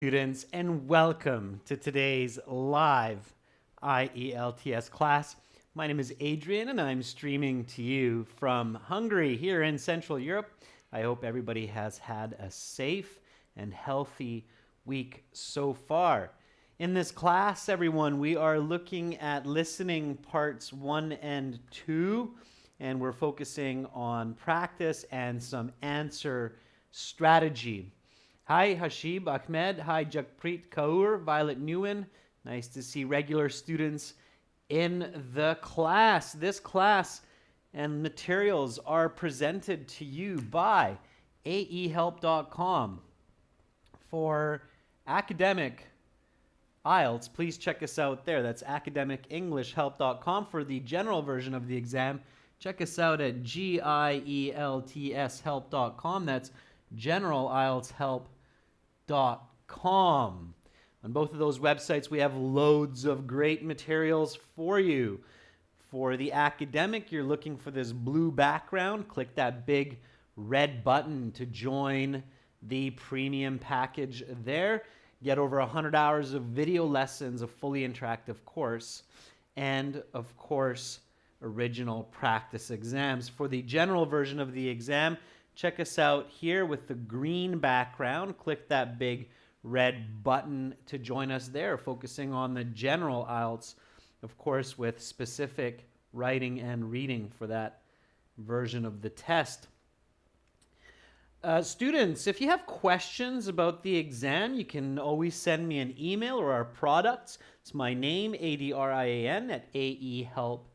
Students, and welcome to today's live IELTS class. My name is Adrian and I'm streaming to you from Hungary here in Central Europe. I hope everybody has had a safe and healthy week so far. In this class, everyone, we are looking at listening parts 1 and 2, and we're focusing on practice and some answer strategy. Hi, Hashib Ahmed. Hi, Jakpreet Kaur, Violet Nguyen. Nice to see regular students in the class. This class and materials are presented to you by aehelp.com. For academic IELTS, please check us out there. That's academicenglishhelp.com. For the general version of the exam, check us out at gieltshelp.com. That's general IELTS help.com. On both of those websites, we have loads of great materials for you. For the academic, you're looking for this blue background. Click that big red button to join the premium package there. Get over 100 hours of video lessons, a fully interactive course, and of course, original practice exams. For the general version of the exam, check us out here with the green background. Click that big red button to join us there, focusing on the general IELTS, of course, with specific writing and reading for that version of the test. Students, if you have questions about the exam, you can always send me an email or our products. It's my name, Adrian, at aehelp.com.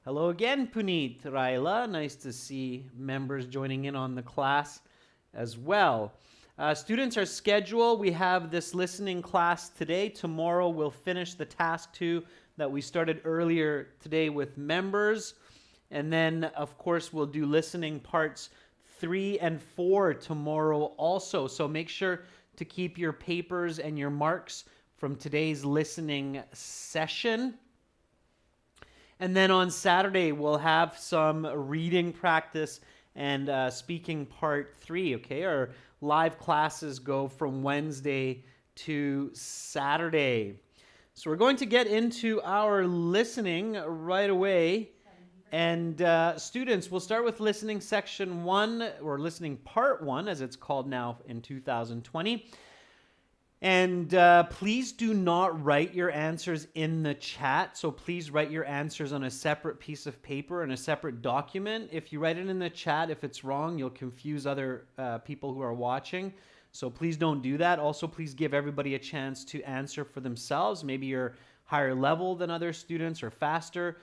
Hello again, Puneet, Raila. Nice to see members joining in on the class as well. Students, our schedule, we have this listening class today. Tomorrow we'll finish the task 2 that we started earlier today with members. And then, of course, we'll do listening parts 3 and 4 tomorrow also. So make sure to keep your papers and your marks from today's listening session. And then on Saturday, we'll have some reading practice and speaking part 3, okay? Our live classes go from Wednesday to Saturday. So we're going to get into our listening right away. And students, we'll start with listening section 1, or listening part 1, as it's called now in 2020. And please do not write your answers in the chat. So please write your answers on a separate piece of paper and a separate document. If you write it in the chat, if it's wrong, you'll confuse other people who are watching. So please don't do that. Also, please give everybody a chance to answer for themselves. Maybe you're higher level than other students or faster.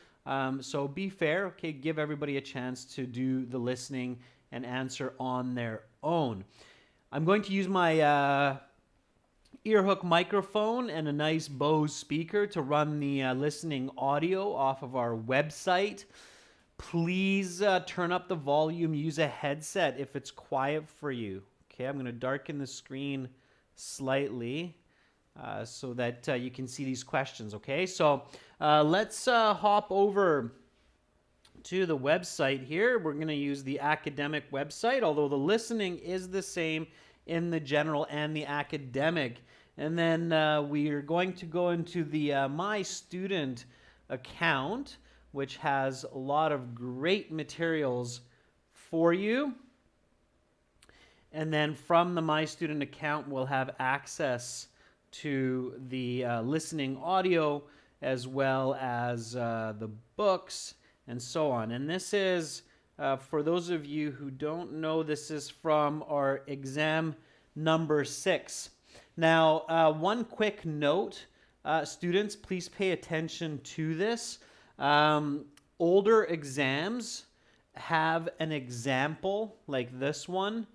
So be fair, okay? Give everybody a chance to do the listening and answer on their own. I'm going to use my earhook microphone and a nice Bose speaker to run the listening audio off of our website. Please turn up the volume, use a headset if it's quiet for you. Okay, I'm going to darken the screen slightly so that you can see these questions, okay? So let's hop over to the website here. We're going to use the academic website, although the listening is the same in the general and the academic. And then we are going to go into the My Student account, which has a lot of great materials for you. And then from the My Student account, we'll have access to the listening audio as well as the books and so on. And this is, for those of you who don't know, this is from our exam number 6. Now, one quick note, students, please pay attention to this. Older exams have an example like this one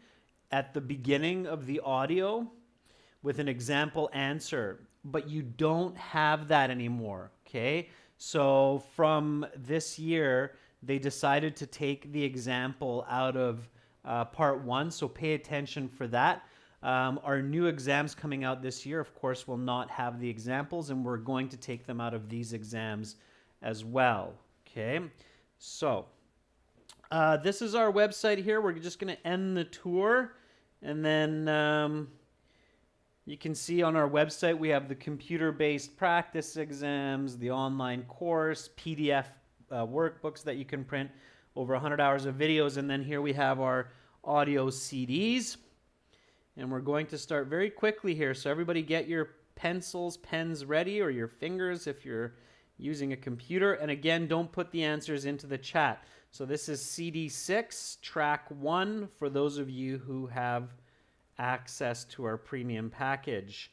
at the beginning of the audio with an example answer, but you don't have that anymore, okay? So from this year, they decided to take the example out of part 1, so pay attention for that. Our new exams coming out this year, of course, will not have the examples, and we're going to take them out of these exams as well, okay? So this is our website here. We're just going to end the tour, and then You can see on our website we have the computer-based practice exams, the online course, PDF workbooks that you can print, over 100 hours of videos, and then here we have our audio CDs. And we're going to start very quickly here. So everybody get your pencils, pens ready, or your fingers if you're using a computer. And again, don't put the answers into the chat. So this is CD 6, track 1, for those of you who have access to our premium package.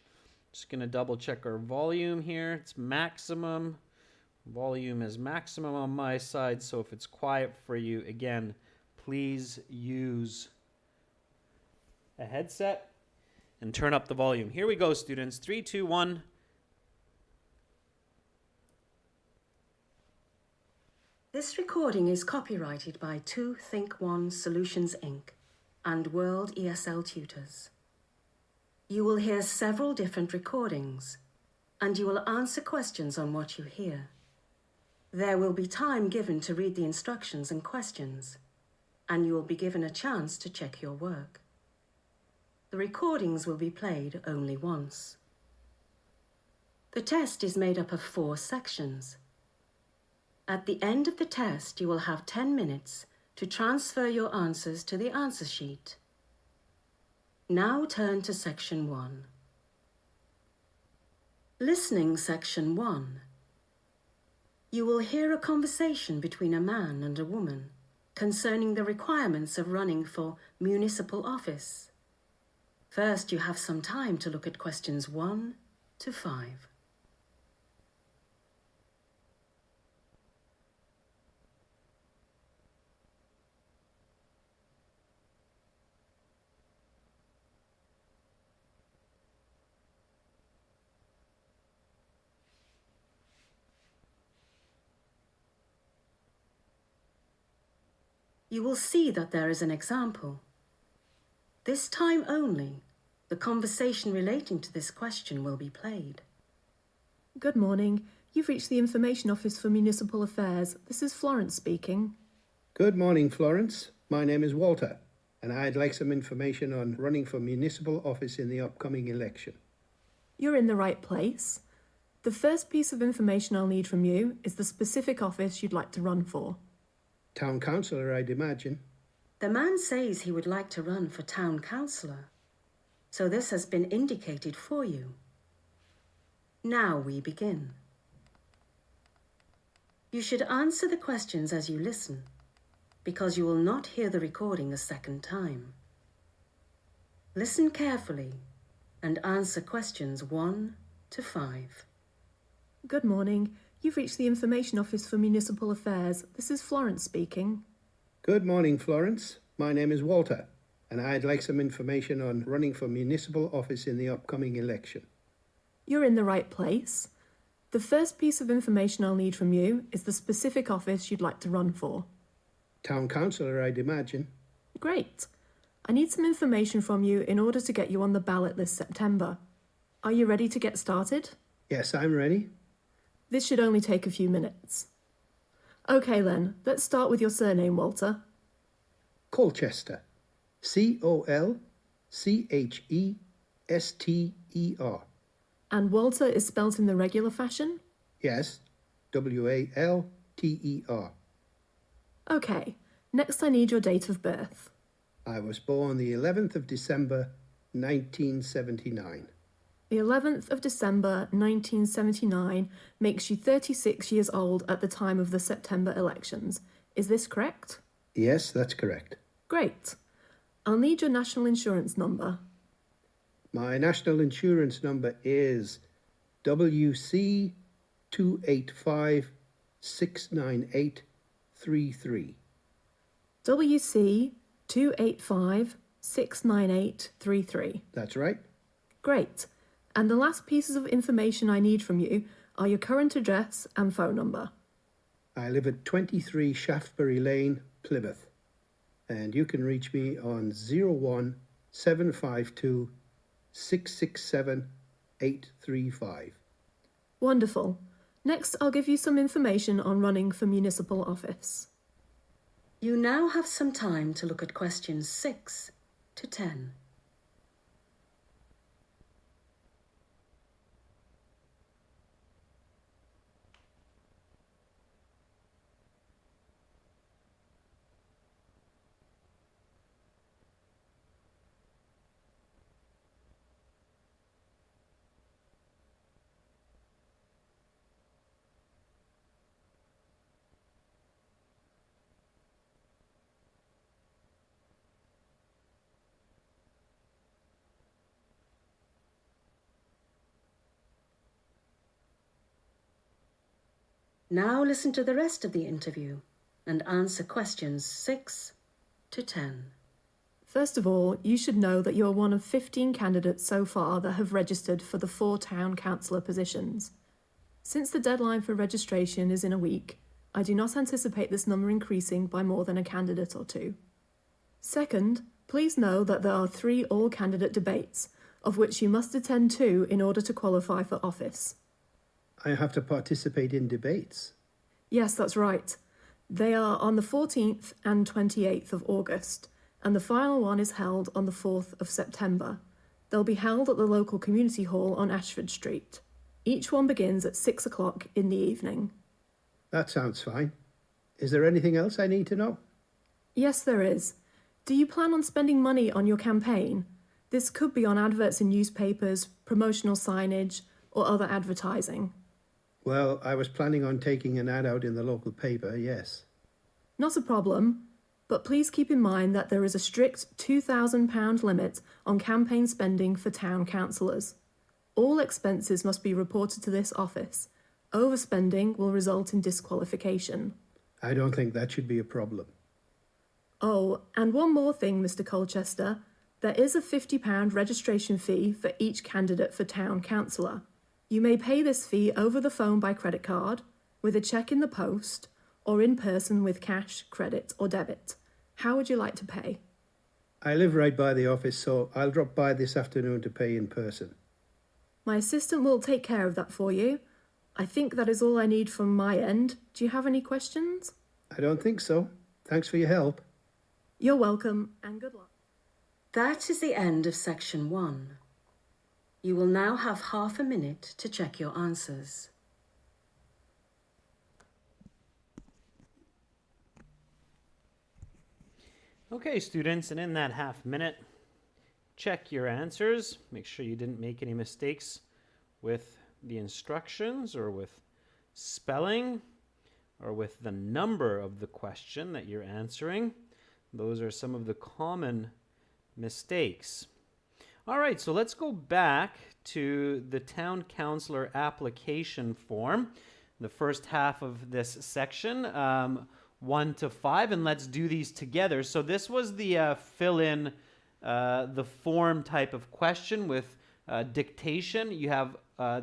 Just going to double check our volume here. It's maximum. Volume is maximum on my side, so if it's quiet for you, again, please use a headset and turn up the volume. Here we go, students. 3, 2, 1. This recording is copyrighted by 2Think1 Solutions Inc. and World ESL Tutors. You will hear several different recordings, and you will answer questions on what you hear. There will be time given to read the instructions and questions, and you will be given a chance to check your work. The recordings will be played only once. The test is made up of 4 sections. At the end of the test, you will have 10 minutes to transfer your answers to the answer sheet. Now turn to section 1. Listening section 1. You will hear a conversation between a man and a woman concerning the requirements of running for municipal office. First, you have some time to look at questions 1 to 5. You will see that there is an example. This time only, the conversation relating to this question will be played. Good morning. You've reached the Information Office for Municipal Affairs. This is Florence speaking. Good morning, Florence. My name is Walter, and I'd like some information on running for municipal office in the upcoming election. You're in the right place. The first piece of information I'll need from you is the specific office you'd like to run for. Town councillor, I'd imagine. The man says he would like to run for town councillor, so this has been indicated for you. Now we begin. You should answer the questions as you listen, because you will not hear the recording a second time. Listen carefully and answer questions 1 to 5. Good morning. You've reached the Information Office for Municipal Affairs. This is Florence speaking. Good morning, Florence. My name is Walter, and I'd like some information on running for municipal office in the upcoming election. You're in the right place. The first piece of information I'll need from you is the specific office you'd like to run for. Town councillor, I'd imagine. Great. I need some information from you in order to get you on the ballot this September. Are you ready to get started? Yes, I'm ready. This should only take a few minutes. Okay then, let's start with your surname, Walter. Colchester. Colchester. And Walter is spelt in the regular fashion? Yes, Walter. Okay, next I need your date of birth. I was born the 11th of December, 1979. The 11th of December 1979 makes you 36 years old at the time of the September elections. Is this correct? Yes, that's correct. Great. I'll need your national insurance number. My national insurance number is WC 285-698-33. WC 285-698-33. That's right. Great. And the last pieces of information I need from you are your current address and phone number. I live at 23 Shaftesbury Lane, Plymouth, and you can reach me on 01752 667 835. Wonderful. Next, I'll give you some information on running for municipal office. You now have some time to look at questions 6 to 10. Now listen to the rest of the interview and answer questions 6 to 10. First of all, you should know that you're one of 15 candidates so far that have registered for the 4 town councillor positions. Since the deadline for registration is in a week, I do not anticipate this number increasing by more than a candidate or 2. Second, please know that there are 3 all-candidate debates, of which you must attend 2 in order to qualify for office. I have to participate in debates. Yes, that's right. They are on the 14th and 28th of August, and the final one is held on the 4th of September. They'll be held at the local community hall on Ashford Street. Each one begins at 6 o'clock in the evening. That sounds fine. Is there anything else I need to know? Yes, there is. Do you plan on spending money on your campaign? This could be on adverts in newspapers, promotional signage, or other advertising. Well, I was planning on taking an ad out in the local paper, yes. Not a problem, but please keep in mind that there is a strict £2,000 limit on campaign spending for town councillors. All expenses must be reported to this office. Overspending will result in disqualification. I don't think that should be a problem. Oh, and one more thing, Mr. Colchester. There is a £50 registration fee for each candidate for town councillor. You may pay this fee over the phone by credit card, with a cheque in the post, or in person with cash, credit or debit. How would you like to pay? I live right by the office, so I'll drop by this afternoon to pay in person. My assistant will take care of that for you. I think that is all I need from my end. Do you have any questions? I don't think so. Thanks for your help. You're welcome, and good luck. That is the end of section 1. You will now have half a minute to check your answers. Okay, students, and in that half minute, check your answers. Make sure you didn't make any mistakes with the instructions or with spelling or with the number of the question that you're answering. Those are some of the common mistakes. All right, so let's go back to the town councillor application form, the first half of this section, 1 to 5, and let's do these together. So this was the fill in the form type of question with dictation. You have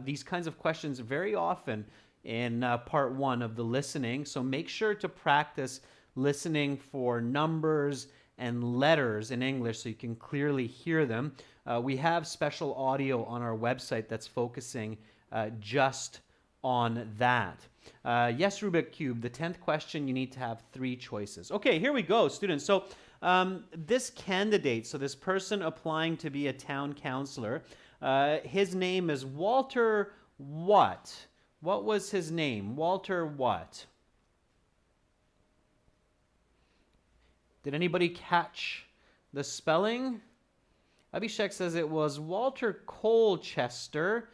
these kinds of questions very often in part 1 of the listening, so make sure to practice listening for numbers and letters in English so you can clearly hear them. We have special audio on our website that's focusing just on that. Yes, Rubik Cube, the 10th question, you need to have 3 choices. Okay, here we go, students. So this candidate, so this person applying to be a town councillor, his name is Walter what? What was his name? Walter what? Did anybody catch the spelling? Abhishek says it was Walter Colchester.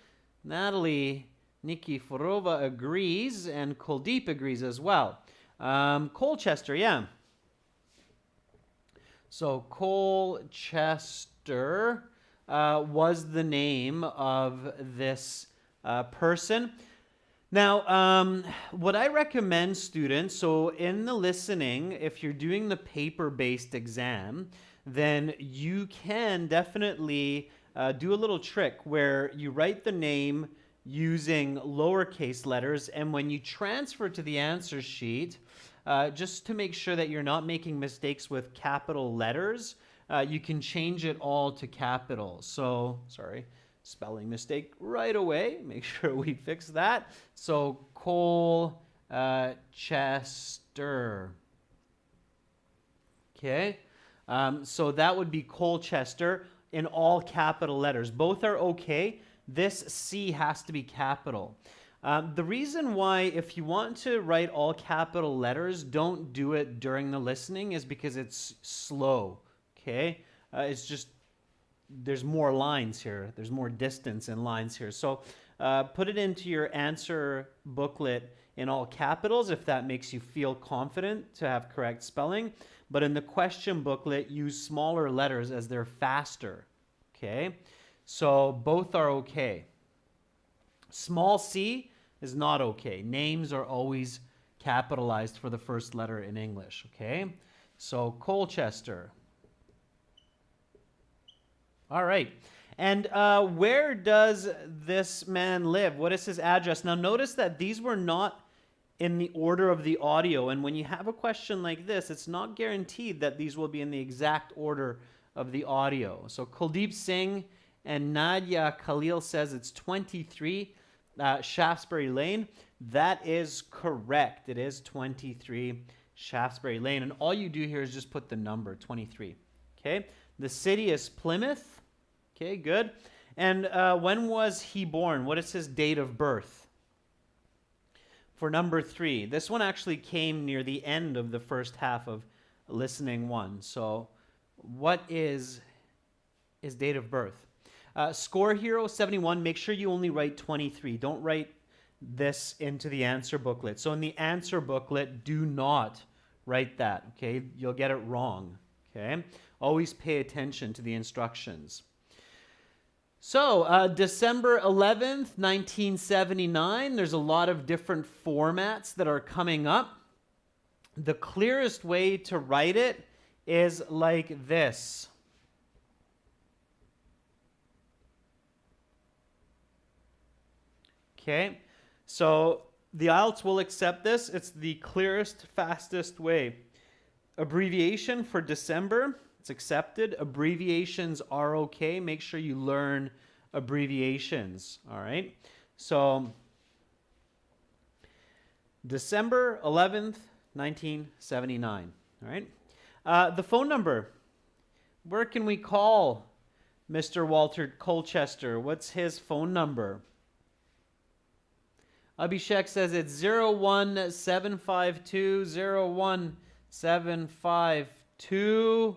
Natalie Nikiforova agrees, and Kuldeep agrees as well. Colchester, yeah. So Colchester was the name of this person. Now, what I recommend students, so in the listening, if you're doing the paper-based exam, then you can definitely do a little trick where you write the name using lowercase letters, and when you transfer to the answer sheet, just to make sure that you're not making mistakes with capital letters, you can change it all to capital. So, sorry, spelling mistake right away. Make sure we fix that. So, Colchester. Okay. So that would be Colchester in all capital letters. Both are okay. This C has to be capital. The reason why, if you want to write all capital letters, don't do it during the listening is because it's slow. Okay. It's just, there's more lines here. There's more distance in lines here. So put it into your answer booklet in all capitals if that makes you feel confident to have correct spelling. But in the question booklet, use smaller letters as they're faster. Okay? So both are okay. Small c, is not okay. Names are always capitalized for the first letter in English, okay? So Colchester. All right. And where does this man live? What is his address? Now notice that these were not in the order of the audio. And when you have a question like this, it's not guaranteed that these will be in the exact order of the audio. So Kuldeep Singh and Nadia Khalil says it's 23 Shaftesbury Lane. That is correct. It is 23 Shaftesbury Lane. And all you do here is just put the number, 23. Okay. The city is Plymouth. Okay, good. And when was he born? What is his date of birth? For number 3. This one actually came near the end of the first half of listening 1. So what is his date of birth? Score Hero 71, make sure you only write 23. Don't write this into the answer booklet. So in the answer booklet, do not write that, okay? You'll get it wrong, okay? Always pay attention to the instructions. So, December 11th, 1979, there's a lot of different formats that are coming up. The clearest way to write it is like this. Okay, so the IELTS will accept this. It's the clearest, fastest way. Abbreviation for December, it's accepted. Abbreviations are okay. Make sure you learn abbreviations, all right? So, December 11th, 1979, all right? The phone number, where can we call Mr. Walter Colchester? What's his phone number? Abhishek says it's 01752 01752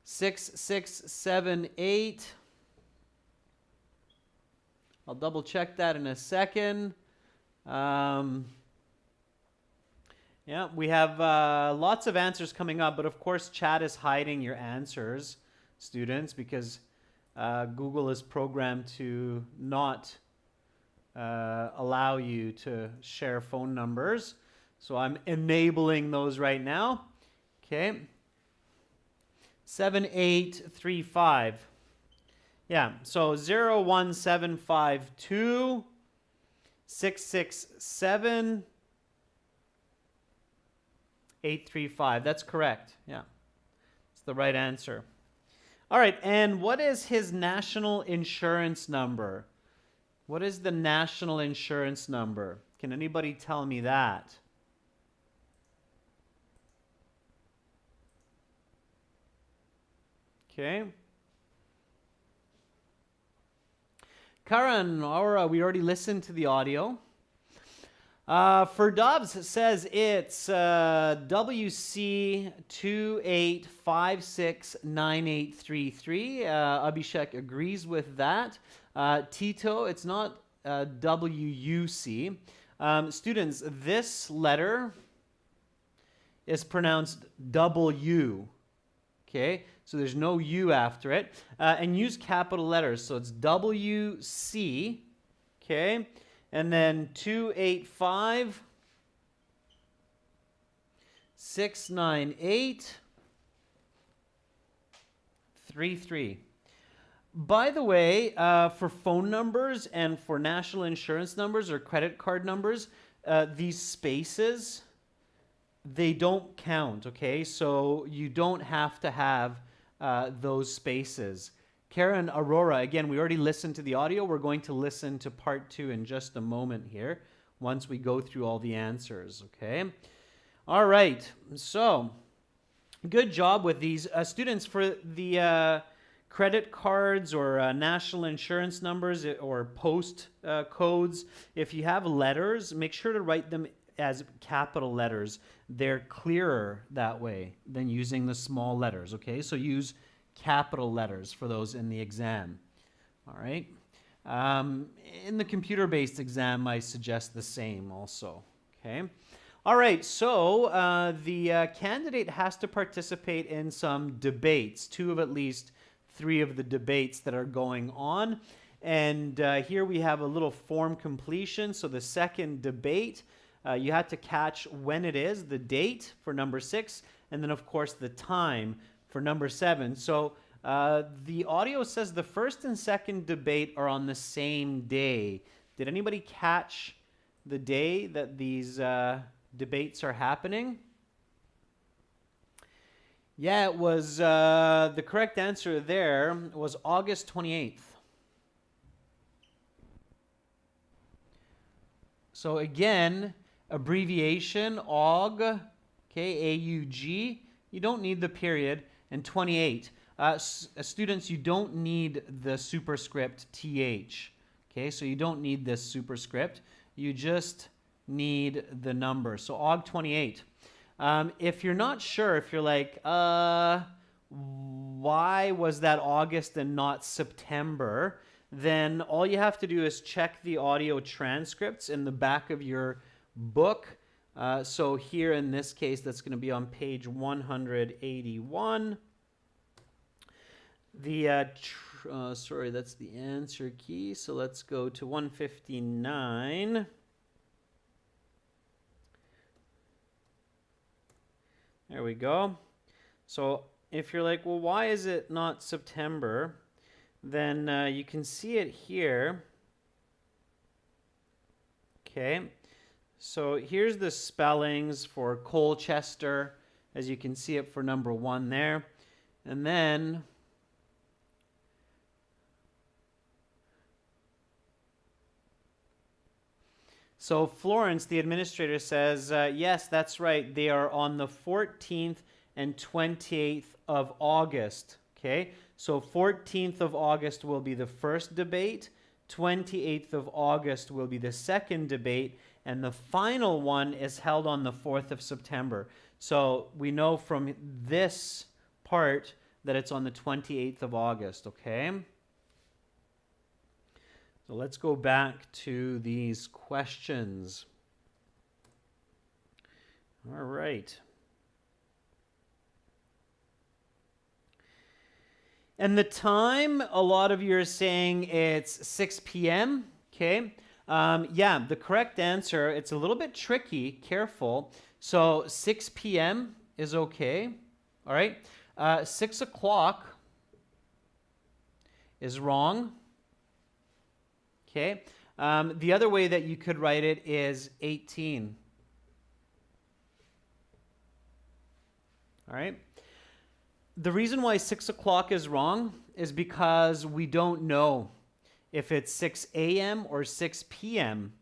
6678. I'll double check that in a second. Yeah, we have lots of answers coming up, but of course chat is hiding your answers, students, because Google is programmed to not allow you to share phone numbers. So I'm enabling those right now. Okay. 7835. Yeah, so 01752 667 835. That's correct. Yeah. It's the right answer. All right, and what is his national insurance number? What is the national insurance number? Can anybody tell me that? Okay. Karan, we already listened to the audio. For Dobbs, it says it's WC28569833. Abhishek agrees with that. Tito, it's not WUC. Students, this letter is pronounced W. Okay, so there's no U after it. And use capital letters. So it's WC. Okay, and then 285 698 33. By the way, for phone numbers and for national insurance numbers or credit card numbers, these spaces, they don't count, okay? So you don't have to have those spaces. Karen Aurora, again, we already listened to the audio. We're going to listen to part 2 in just a moment here, once we go through all the answers, okay? All right, so good job with these. Students, for the credit cards or national insurance numbers or post codes, if you have letters, make sure to write them as capital letters. They're clearer that way than using the small letters, okay? So use capital letters for those in the exam, all right? In the computer-based exam, I suggest the same also, okay? All right, so the candidate has to participate in some debates, 2 of at least 3 of the debates that are going on. And here we have a little form completion. So the second debate, you had to catch when it is, the date for number 6, and then of course the time for number 7. So the audio says the first and second debate are on the same day. Did anybody catch the day that these debates are happening? Yeah, it was, the correct answer there was August 28th. So again, abbreviation, AUG, okay, A-U-G. You don't need the period. And 28. Students, you don't need the superscript TH. Okay, so you don't need this superscript. You just need the number. So AUG 28. If you're not sure, if you're like, why was that August and not September, then all you have to do is check the audio transcripts in the back of your book. So here in this case, that's going to be on page 181. Sorry, that's the answer key. So let's go to 159. There we go. So if you're like, well, why is it not September? Then you can see it here. Okay. So here's the spellings for Colchester, as you can see it for number 1 there. And then so Florence, the administrator, says, yes, that's right. They are on the 14th and 28th of August. Okay, so 14th of August will be the first debate. 28th of August will be the second debate. And the final one is held on the 4th of September. So we know from this part that it's on the 28th of August. Okay. So let's go back to these questions. All right. And the time, a lot of you are saying it's 6 p.m. Okay. Yeah, the correct answer, it's a little bit tricky. Careful. So 6 p.m. is okay. All right. 6 o'clock is wrong. Okay. The other way that you could write it is 18. All right. The reason why 6 o'clock is wrong is because we don't know if it's 6 a.m. or 6 p.m.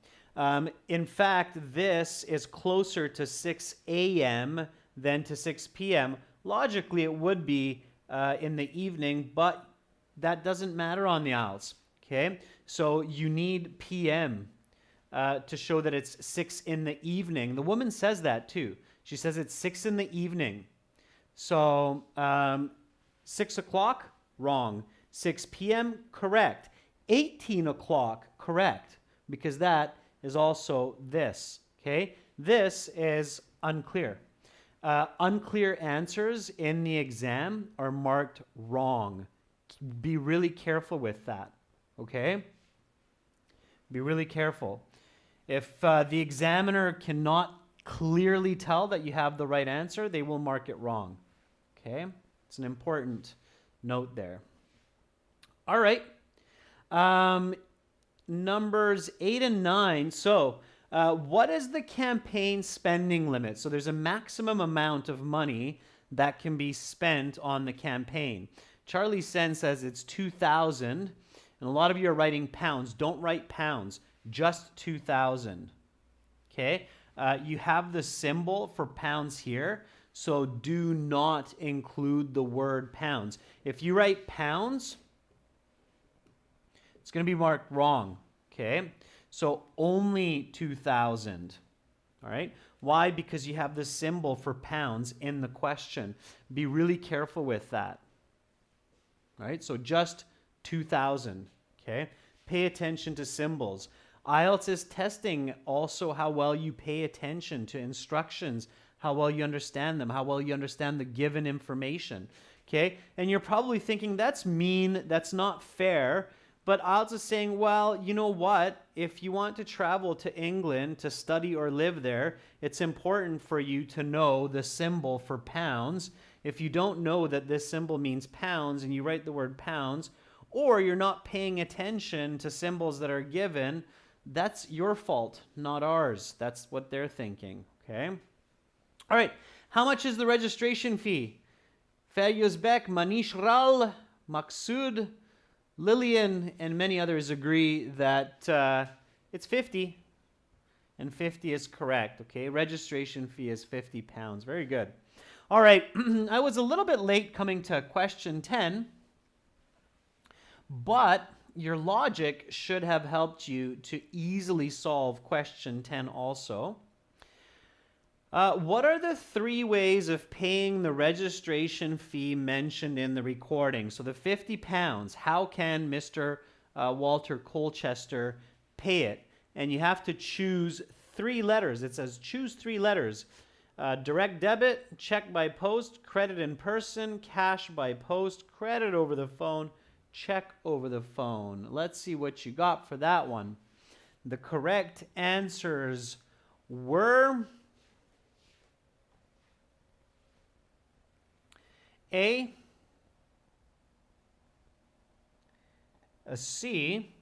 In fact, this is closer to 6 a.m. than to 6 p.m. Logically, it would be in the evening, but that doesn't matter on the IELTS. Okay, so you need p.m. To show that it's 6 in the evening. The woman says that too. She says it's 6 in the evening. So 6 o'clock, wrong. 6 p.m., correct. 18 o'clock, correct, because that is also this. Okay, this is unclear. Unclear answers in the exam are marked wrong. Be really careful with that. Okay? Be really careful. If the examiner cannot clearly tell that you have the right answer, they will mark it wrong. Okay? It's an important note there. All right. Numbers 8 and 9. So, what is the campaign spending limit? So there's a maximum amount of money that can be spent on the campaign. Charlie Sen says it's 2,000. And a lot of you are writing pounds. Don't write pounds, just 2,000. Okay? You have the symbol for pounds here, so do not include the word pounds. If you write pounds, it's going to be marked wrong. Okay? So only 2,000. All right? Why? Because you have the symbol for pounds in the question. Be really careful with that. All right? So just 2,000, okay? Pay attention to symbols. IELTS is testing also how well you pay attention to instructions, how well you understand them, how well you understand the given information, okay? And you're probably thinking, that's mean, that's not fair. But IELTS is saying, well, you know what? If you want to travel to England to study or live there, it's important for you to know the symbol for pounds. If you don't know that this symbol means pounds and you write the word pounds, or you're not paying attention to symbols that are given, that's your fault, not ours. That's what they're thinking, okay? All right, how much is the registration fee? Feryuzbek, Manish Ral, Maksud, Lillian, and many others agree that it's 50, and 50 is correct, okay? Registration fee is £50. Very good. All right, I was a little bit late coming to question 10, but your logic should have helped you to easily solve question 10 also. What are the 3 ways of paying the registration fee mentioned in the recording? So the £50, how can Mr. Walter Colchester pay it? And you have to choose 3 letters. It says choose 3 letters. Direct debit, check by post, credit in person, cash by post, credit over the phone, check over the phone. Let's see what you got for that one. The correct answers were A, a C,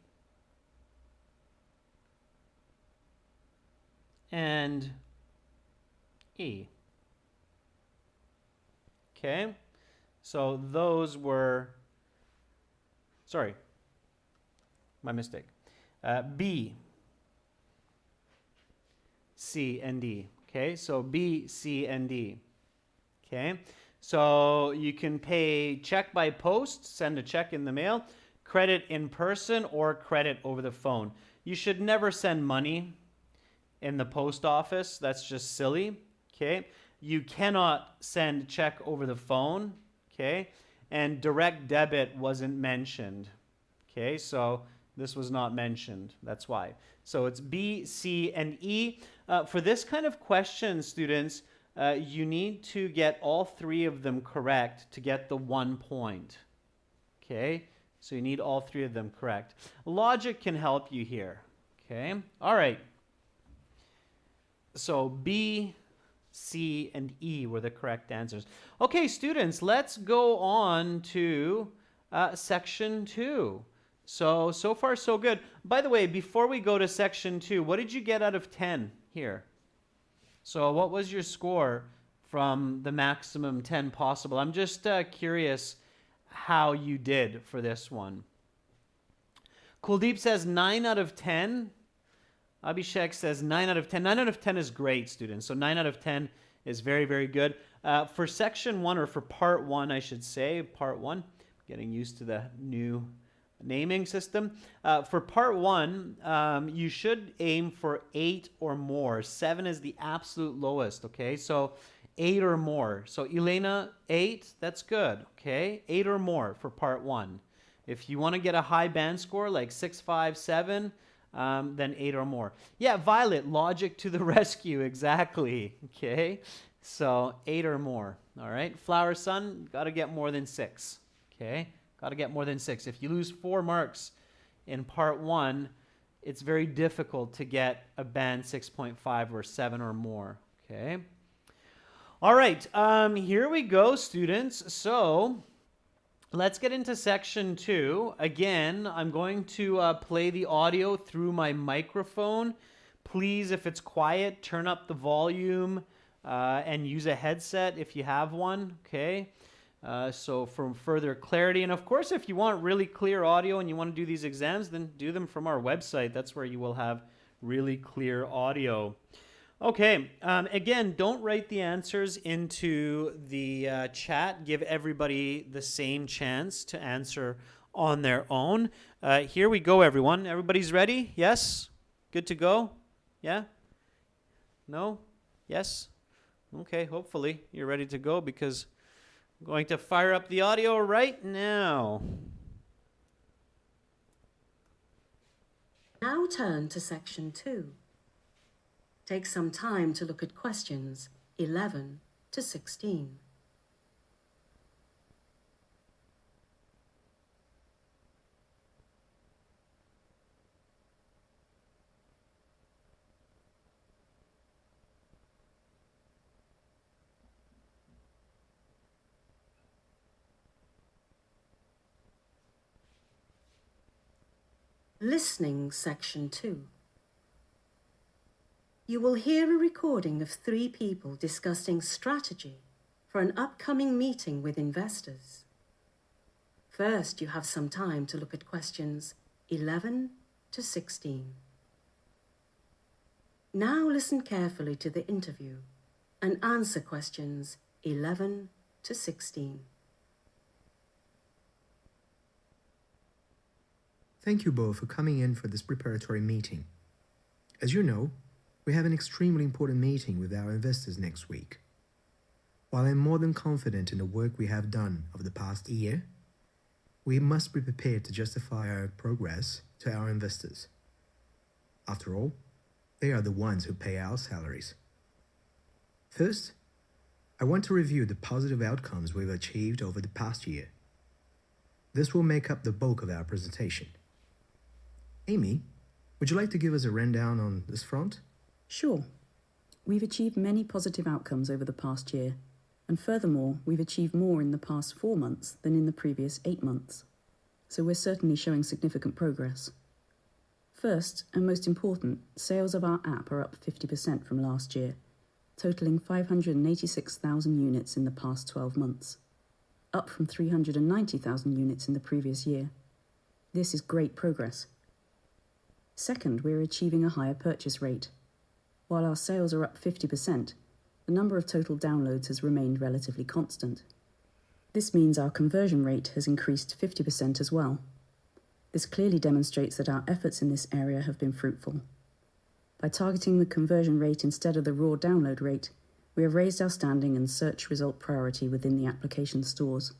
and E. Okay, so those were, sorry, my mistake. B, C, and D. Okay, so B, C, and D. Okay, so you can pay check by post, send a check in the mail, credit in person, or credit over the phone. You should never send money in the post office. That's just silly. Okay, you cannot send check over the phone. Okay, and direct debit wasn't mentioned. Okay, so this was not mentioned. That's why. So it's B, C, and E. For this kind of question, students, you need to get all 3 of them correct to get the 1 point. Okay, so you need all 3 of them correct. Logic can help you here. Okay, all right. So B, C, and E were the correct answers. Okay, students, let's go on to section 2. So far so good. By the way, before we go to section 2, what did you get out of 10 here? So what was your score from the maximum 10 possible? I'm just curious how you did for this one. Kuldeep says 9 out of 10. Abhishek says 9 out of 10. 9 out of 10 is great, students. So 9 out of 10 is very, very good. For section 1, or for part 1, I should say, part 1, getting used to the new naming system. For part 1, you should aim for 8 or more. 7 is the absolute lowest, okay? So 8 or more. So Elena, 8, that's good, okay? 8 or more for part 1. If you want to get a high band score like 6, 5, 7, then 8 or more. Yeah, Violet, logic to the rescue, exactly, okay? So 8 or more, all right? Flower Sun, got to get more than 6, okay? Got to get more than 6. If you lose 4 marks in part 1, it's very difficult to get a band 6.5 or 7 or more, okay? All right, here we go, students. So let's get into section 2. Again, I'm going to play the audio through my microphone. Please, if it's quiet, turn up the volume and use a headset if you have one, okay? So for further clarity, and of course, if you want really clear audio and you want to do these exams, then do them from our website. That's where you will have really clear audio. Okay, again, don't write the answers into the chat. Give everybody the same chance to answer on their own. Here we go, everyone. Everybody's ready? Yes? Good to go? Yeah? No? Yes? Okay, hopefully you're ready to go because I'm going to fire up the audio right now. Now turn to section 2. Take some time to look at questions 11 to 16. Listening Section 2. You will hear a recording of 3 people discussing strategy for an upcoming meeting with investors. First, you have some time to look at questions 11 to 16. Now listen carefully to the interview and answer questions 11 to 16. Thank you both for coming in for this preparatory meeting. As you know, we have an extremely important meeting with our investors next week. While I'm more than confident in the work we have done over the past year, we must be prepared to justify our progress to our investors. After all, they are the ones who pay our salaries. First, I want to review the positive outcomes we've achieved over the past year. This will make up the bulk of our presentation. Amy, would you like to give us a rundown on this front? Sure. We've achieved many positive outcomes over the past year, and furthermore, we've achieved more in the past 4 months than in the previous 8 months. So we're certainly showing significant progress. First, and most important, sales of our app are up 50% from last year, totaling 586,000 units in the past 12 months, up from 390,000 units in the previous year. This is great progress. Second, we're achieving a higher purchase rate. While our sales are up 50%, the number of total downloads has remained relatively constant. This means our conversion rate has increased 50% as well. This clearly demonstrates that our efforts in this area have been fruitful. By targeting the conversion rate instead of the raw download rate, we have raised our standing and search result priority within the application stores.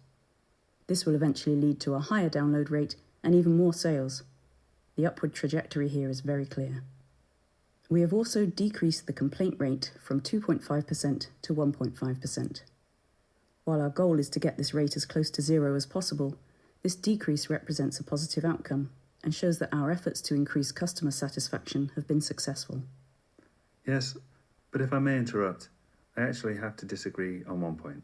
This will eventually lead to a higher download rate and even more sales. The upward trajectory here is very clear. We have also decreased the complaint rate from 2.5% to 1.5%. While our goal is to get this rate as close to 0 as possible, this decrease represents a positive outcome and shows that our efforts to increase customer satisfaction have been successful. Yes, but if I may interrupt, I actually have to disagree on one point.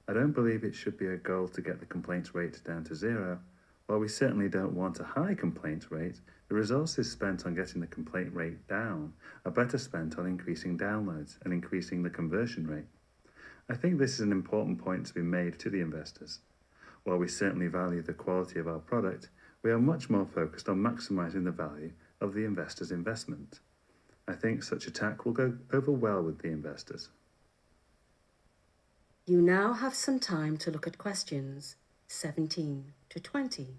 I don't believe it should be a goal to get the complaints rate down to 0. While we certainly don't want a high complaint rate, the resources spent on getting the complaint rate down are better spent on increasing downloads and increasing the conversion rate. I think this is an important point to be made to the investors. While we certainly value the quality of our product, we are much more focused on maximising the value of the investor's investment. I think such a tack will go over well with the investors. You now have some time to look at questions 17 to 20.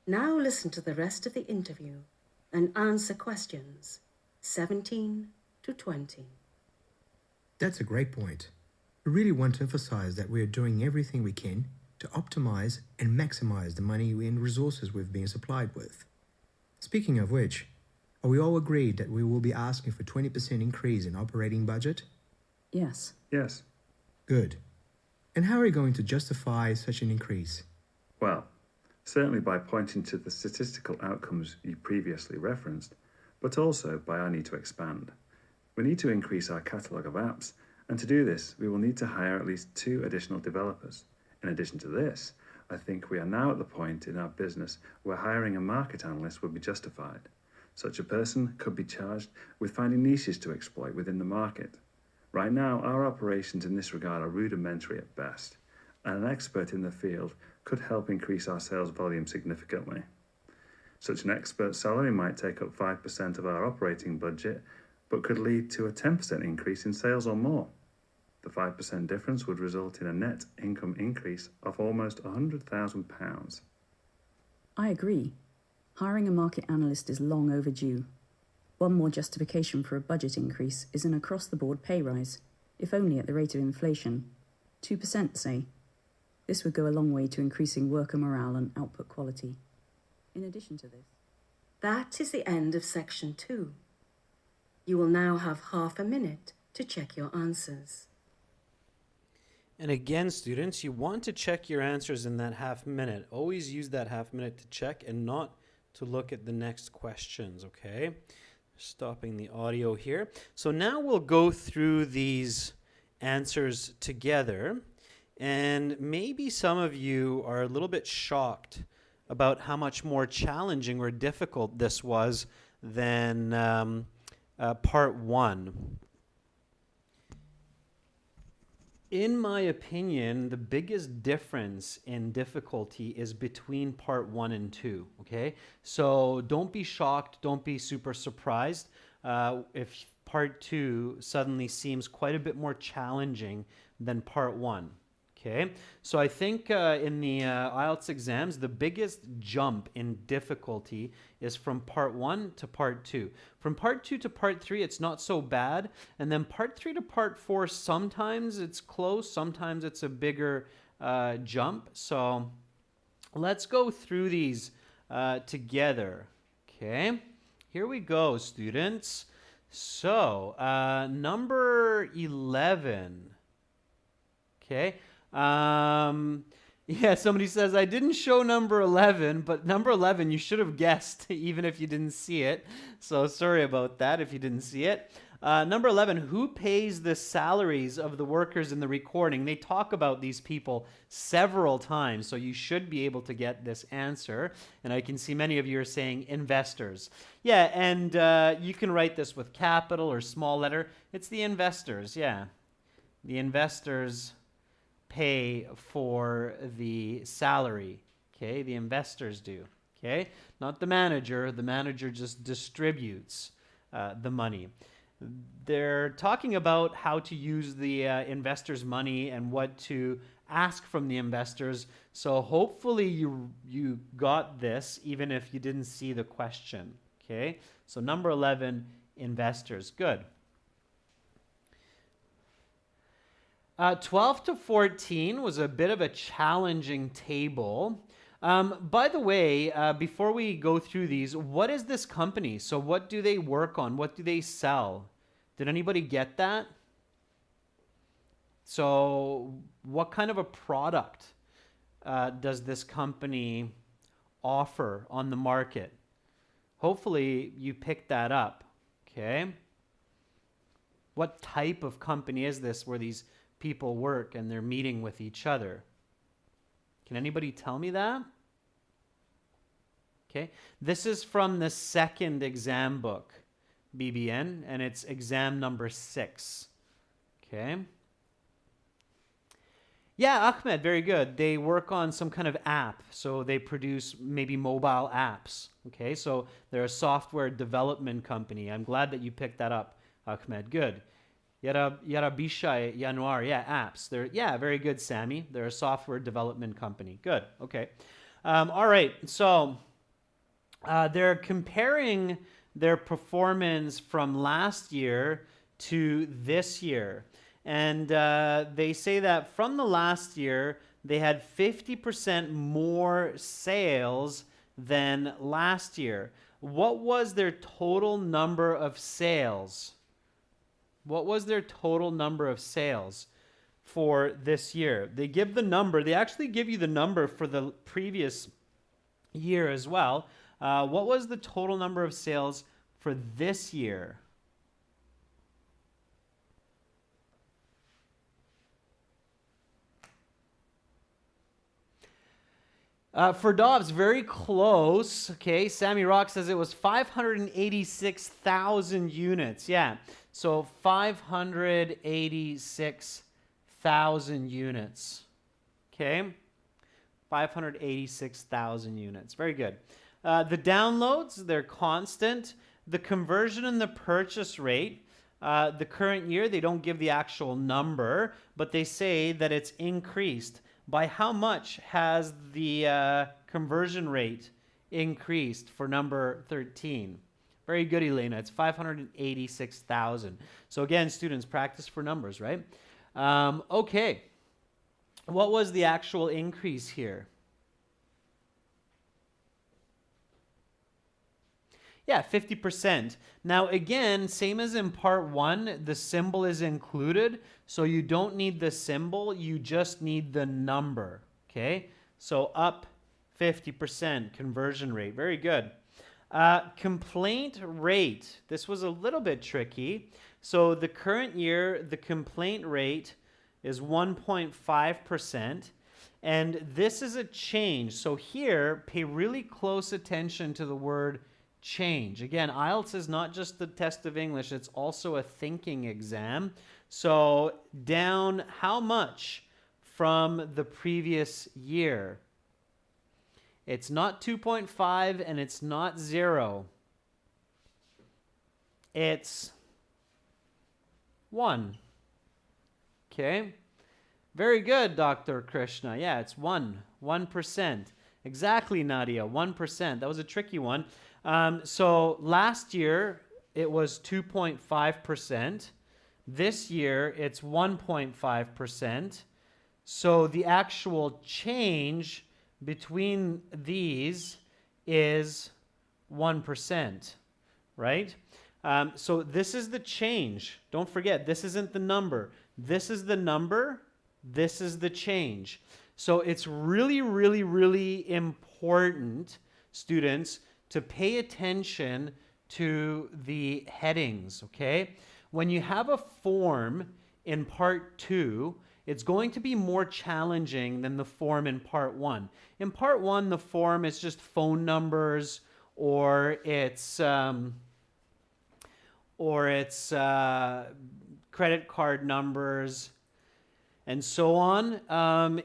Now listen to the rest of the interview and answer questions 17 to 20. That's a great point. We really want to emphasize that we are doing everything we can to optimize and maximize the money and resources we've been supplied with. Speaking of which, are we all agreed that we will be asking for 20% increase in operating budget? Yes. Yes. Good. And how are we going to justify such an increase? Well, certainly by pointing to the statistical outcomes you previously referenced, but also by our need to expand. We need to increase our catalogue of apps, and to do this, we will need to hire at least 2 additional developers. In addition to this, I think we are now at the point in our business where hiring a market analyst would be justified. Such a person could be charged with finding niches to exploit within the market. Right now, our operations in this regard are rudimentary at best, and an expert in the field could help increase our sales volume significantly. Such an expert's salary might take up 5% of our operating budget, but could lead to a 10% increase in sales or more. The 5% difference would result in a net income increase of almost £100,000. I agree. Hiring a market analyst is long overdue. One more justification for a budget increase is an across-the-board pay rise, if only at the rate of inflation. 2%, say. This would go a long way to increasing worker morale and output quality. In addition to this, That is the end of section 2. You will now have half a minute to check your answers. And again, students, you want to check your answers in that half minute. Always use that half minute to check and not to look at the next questions, okay? Stopping the audio here. So now we'll go through these answers together. And maybe some of you are a little bit shocked about how much more challenging or difficult this was than part 1. In my opinion, the biggest difference in difficulty is between part 1 and 2, okay? So don't be shocked, don't be super surprised if part 2 suddenly seems quite a bit more challenging than part 1, okay? So I think in the IELTS exams, the biggest jump in difficulty is from part 1 to part 2. From part 2 to part 3, it's not so bad. And then part 3 to part 4, sometimes it's close, sometimes it's a bigger jump. So let's go through these together, okay? Here we go, students. So number 11, okay? Yeah, somebody says, I didn't show number 11, but number 11 you should have guessed even if you didn't see it. So sorry about that if you didn't see it. Number 11, who pays the salaries of the workers in the recording? They talk about these people several times, so you should be able to get this answer. And I can see many of you are saying investors. Yeah, and you can write this with capital or small letter. It's the investors, yeah. The investors pay for the salary, okay? The investors do, okay? Not the manager. The manager just distributes the money. They're talking about how to use the investors' money and what to ask from the investors. So hopefully you got this even if you didn't see the question, okay? So number 11, investors. Good. 12 to 14 was a bit of a challenging table. By the way, before we go through these, what is this company? So what do they work on? What do they sell? Did anybody get that? So what kind of a product does this company offer on the market? Hopefully you picked that up, okay? What type of company is this where these people work and they're meeting with each other? Can anybody tell me that? Okay, this is from the second exam book, BBN, and it's exam number 6. Okay. Yeah, Ahmed, very good. They work on some kind of app, so they produce maybe mobile apps. Okay, so they're a software development company. I'm glad that you picked that up, Ahmed. Good. Yarabisha Januar, yeah, apps. Yeah, very good, Sammy. They're a software development company. Good, okay. All right, so they're comparing their performance from last year to this year. And they say that from the last year, they had 50% more sales than last year. What was their total number of sales? What was their total number of sales for this year? They give the number. They actually give you the number for the previous year as well. What was the total number of sales for this year? For Dobbs, very close. Okay, Sammy Rock says it was 586,000 units. Yeah, so 586,000 units. Okay, 586,000 units. Very good. The downloads, they're constant. The conversion and the purchase rate, the current year, they don't give the actual number, but they say that it's increased. By how much has the conversion rate increased for number 13? Very good, Elena. It's 586,000. So again, students, practice for numbers, right? Okay. What was the actual increase here? Yeah, 50%. Now, again, same as in part 1, the symbol is included, so you don't need the symbol, you just need the number, okay? So up 50% conversion rate. Very good. Complaint rate. This was a little bit tricky. So the current year, the complaint rate is 1.5%. And this is a change. So here, pay really close attention to the word change. Again, IELTS is not just the test of English, it's also a thinking exam. So down how much from the previous year? It's not 2.5 and it's not 0. It's 1. Okay. Very good, Dr. Krishna. Yeah, it's 1%. Exactly, Nadia, 1%. That was a tricky one. So last year, it was 2.5%. This year, it's 1.5%. So the actual change between these is 1%, right? So this is the change. Don't forget, this isn't the number. This is the number. This is the change. So it's really, really, really important, students, to pay attention to the headings, okay? When you have a form in part 2, it's going to be more challenging than the form in part 1. In part 1, the form is just phone numbers, or it's credit card numbers, and so on.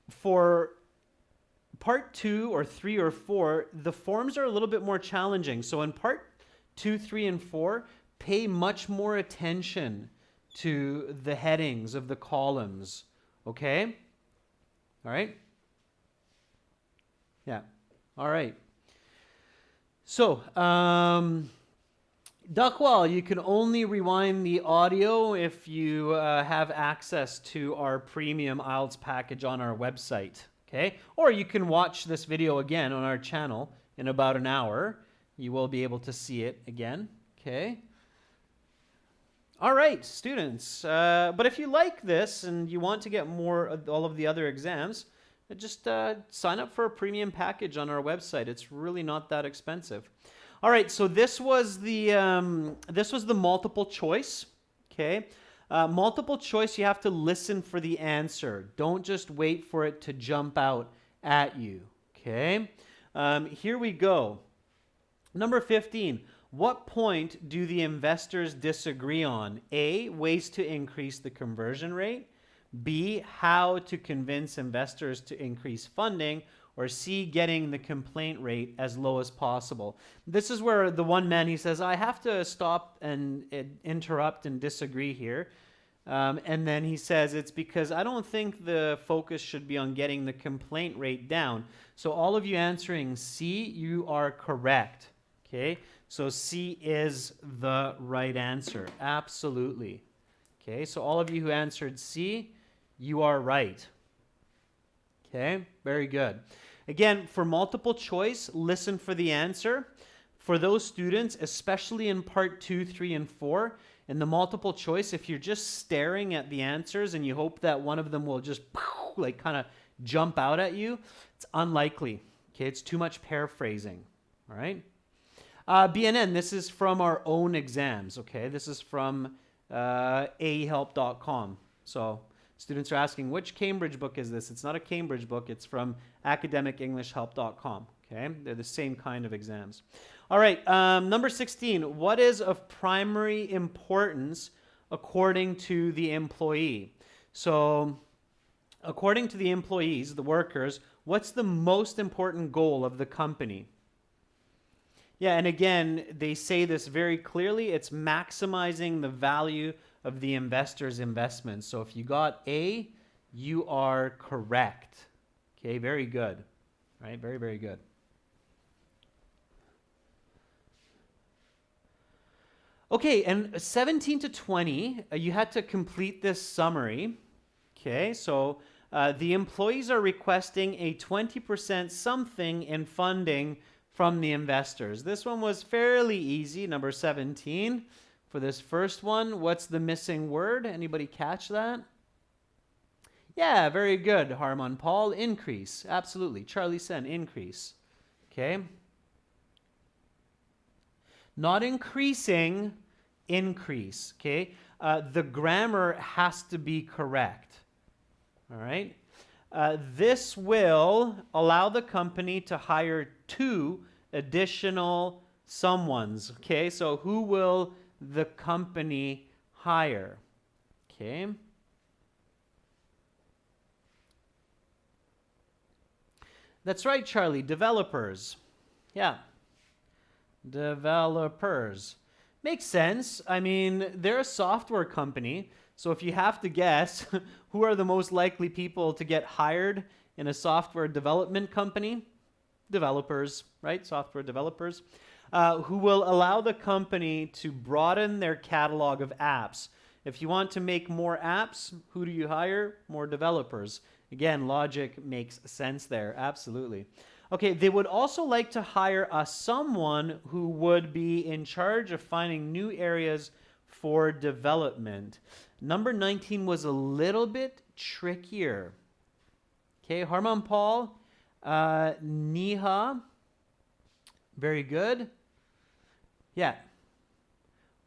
For part 2 or 3 or 4, the forms are a little bit more challenging. So in part 2, 3, and 4, pay much more attention to the headings of the columns. Okay? All right? Yeah. All right. So, Duckwall, you can only rewind the audio if you have access to our premium IELTS package on our website, okay? Or you can watch this video again on our channel in about an hour. You will be able to see it again, okay? All right, students. But if you like this and you want to get more of all of the other exams, just sign up for a premium package on our website. It's really not that expensive. All right, so this was the multiple choice, okay? Multiple choice, you have to listen for the answer. Don't just wait for it to jump out at you, okay? Here we go. Number 15, what point do the investors disagree on? A, ways to increase the conversion rate. B, how to convince investors to increase funding. Or C, getting the complaint rate as low as possible. This is where the one man, he says, I have to stop and interrupt and disagree here. And then he says, it's because I don't think the focus should be on getting the complaint rate down. So all of you answering C, you are correct. Okay, so C is the right answer. Absolutely. Okay, so all of you who answered C, you are right. Okay, very good. Again, for multiple choice, listen for the answer. For those students, especially in part 2, 3, and 4, in the multiple choice, if you're just staring at the answers and you hope that one of them will just like kind of jump out at you, it's unlikely. Okay, it's too much paraphrasing. All right. BNN, this is from our own exams. Okay, this is from aehelp.com. So students are asking, which Cambridge book is this? It's not a Cambridge book. It's from academicenglishhelp.com. Okay, they're the same kind of exams. All right, number 16. What is of primary importance according to the employee? So, according to the employees, the workers, what's the most important goal of the company? Yeah, and again, they say this very clearly. It's maximizing the value of the investor's investment. So if you got A, you are correct. Okay, very good. Right, very, very good. Okay, and 17 to 20, you had to complete this summary. Okay, so the employees are requesting a 20% something in funding from the investors? This one was fairly easy, number 17. For this first one, what's the missing word? Anybody catch that? Yeah, very good, Harman Paul. Increase. Absolutely. Charlie Sen, increase. Okay. Not increasing, increase. Okay. The grammar has to be correct. All right. This will allow the company to hire 2 additional someones. Okay. So who will the company hire? Okay. That's right, Charlie. Developers. Yeah. Developers. Makes sense. I mean, they're a software company. So if you have to guess, who are the most likely people to get hired in a software development company? Developers, right? Software developers. Who will allow the company to broaden their catalog of apps. If you want to make more apps, who do you hire? More developers. Again, logic makes sense there. Absolutely. Okay, they would also like to hire someone who would be in charge of finding new areas for development. Number 19 was a little bit trickier. Okay, Harman Paul, Niha, very good. Yeah.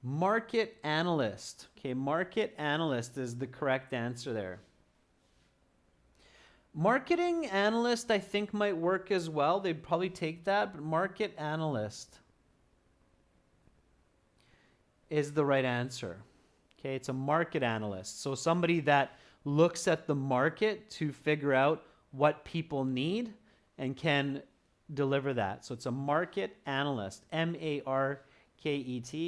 Market analyst. Okay, market analyst is the correct answer there. Marketing analyst, I think, might work as well. They'd probably take that, but market analyst is the right answer. Okay, it's a market analyst. So somebody that looks at the market to figure out what people need and can deliver that. So it's a market analyst, M-A-R-K-E-T,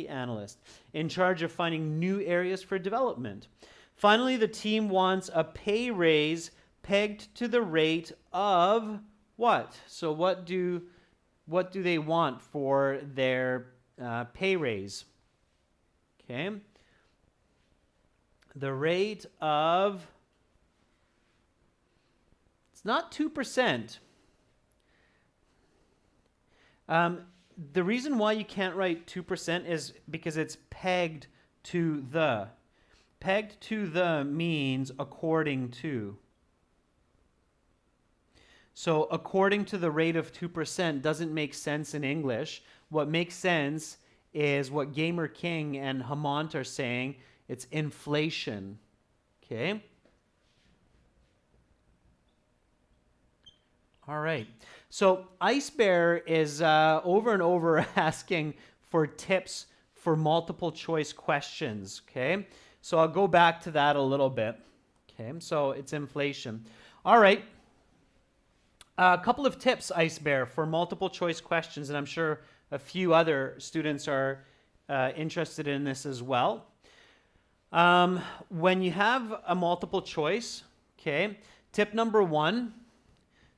analyst, in charge of finding new areas for development. Finally, the team wants a pay raise pegged to the rate of what? So what do they want for their pay raise? Okay. The rate of, it's not 2%. The reason why you can't write 2% is because it's pegged to the. Pegged to the means according to. So according to the rate of 2% doesn't make sense in English. What makes sense is what Gamer King and Hamont are saying. It's inflation. Okay? All right. So Ice Bear is over and over asking for tips for multiple choice questions. Okay? So I'll go back to that a little bit. Okay? So it's inflation. All right. A couple of tips, Ice Bear, for multiple choice questions, and I'm sure a few other students are interested in this as well. When you have a multiple choice, okay, tip number 1,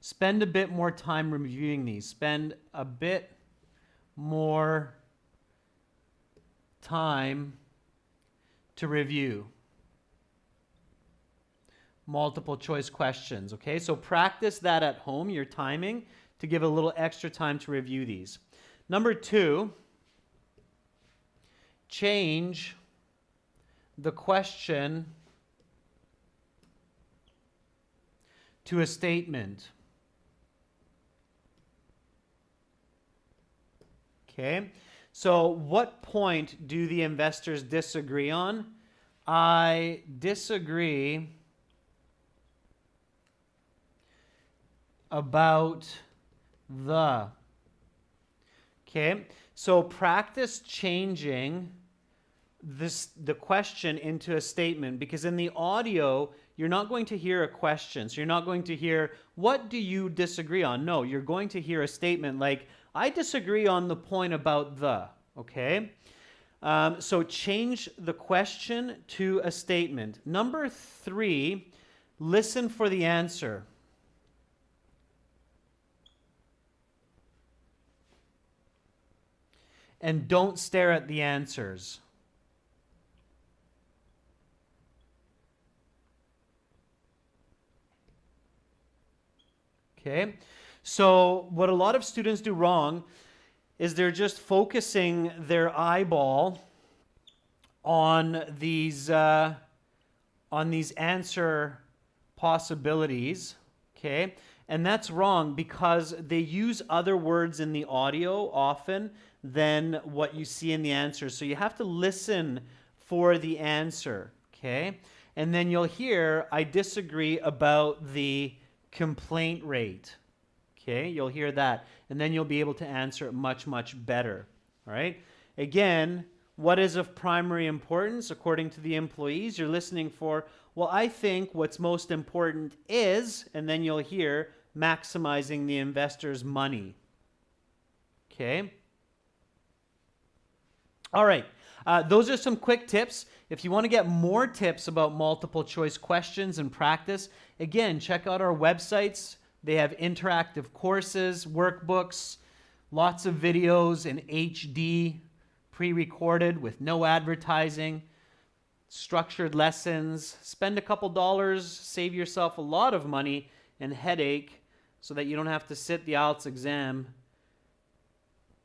spend a bit more time reviewing these. Spend a bit more time to review multiple choice questions, okay? So practice that at home, your timing, to give a little extra time to review these. Number 2, change the question to a statement. Okay, so what point do the investors disagree on? I disagree about the. Okay, so practice changing the question into a statement, because in the audio you're not going to hear a question. So you're not going to hear, what do you disagree on? No, you're going to hear a statement like, I disagree on the point about the. Okay, so change the question to a statement. Number 3, listen for the answer. And don't stare at the answers. Okay, So what a lot of students do wrong is they're just focusing their eyeball on these answer possibilities, okay? And that's wrong because they use other words in the audio often than what you see in the answer. So you have to listen for the answer, okay? And then you'll hear, I disagree about the complaint rate, okay? You'll hear that. And then you'll be able to answer it much, much better, all right? Again, what is of primary importance according to the employees? You're listening for, well, I think what's most important is, and then you'll hear, maximizing the investor's money. Okay? All right. Those are some quick tips. If you want to get more tips about multiple choice questions and practice, again, check out our websites. They have interactive courses, workbooks, lots of videos in HD, pre-recorded with no advertising, structured lessons. Spend a couple dollars, save yourself a lot of money and headache so that you don't have to sit the IELTS exam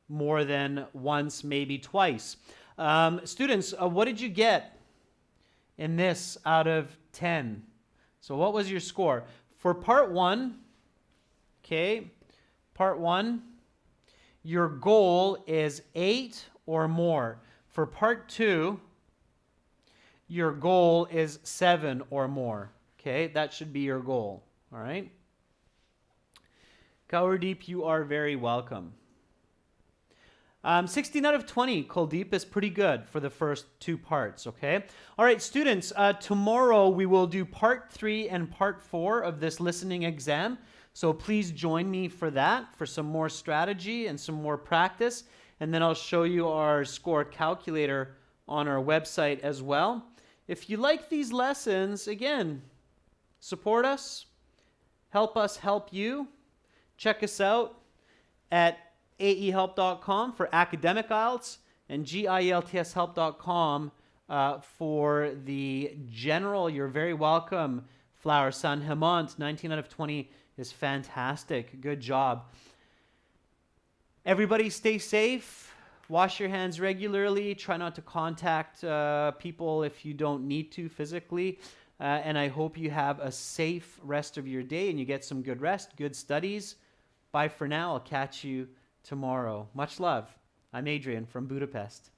more than once, maybe twice. Students, what did you get in this out of 10? So what was your score? For part 1, okay, part 1, your goal is 8 or more. For part 2, your goal is 7 or more. Okay, that should be your goal. All right. Kaurdeep, you are very welcome. 16 out of 20, Kuldeep, is pretty good for the first 2 parts, okay? All right, students, tomorrow we will do part 3 and part 4 of this listening exam. So please join me for that, for some more strategy and some more practice. And then I'll show you our score calculator on our website as well. If you like these lessons, again, support us help you. Check us out at aehelp.com for academic IELTS and gieltshelp.com for the general. You're very welcome, Flower Sun. Hemant, 19 out of 20 is fantastic. Good job. Everybody stay safe. Wash your hands regularly. Try not to contact people if you don't need to physically. And I hope you have a safe rest of your day and you get some good rest, good studies. Bye for now. I'll catch you tomorrow. Much love. I'm Adrian from Budapest.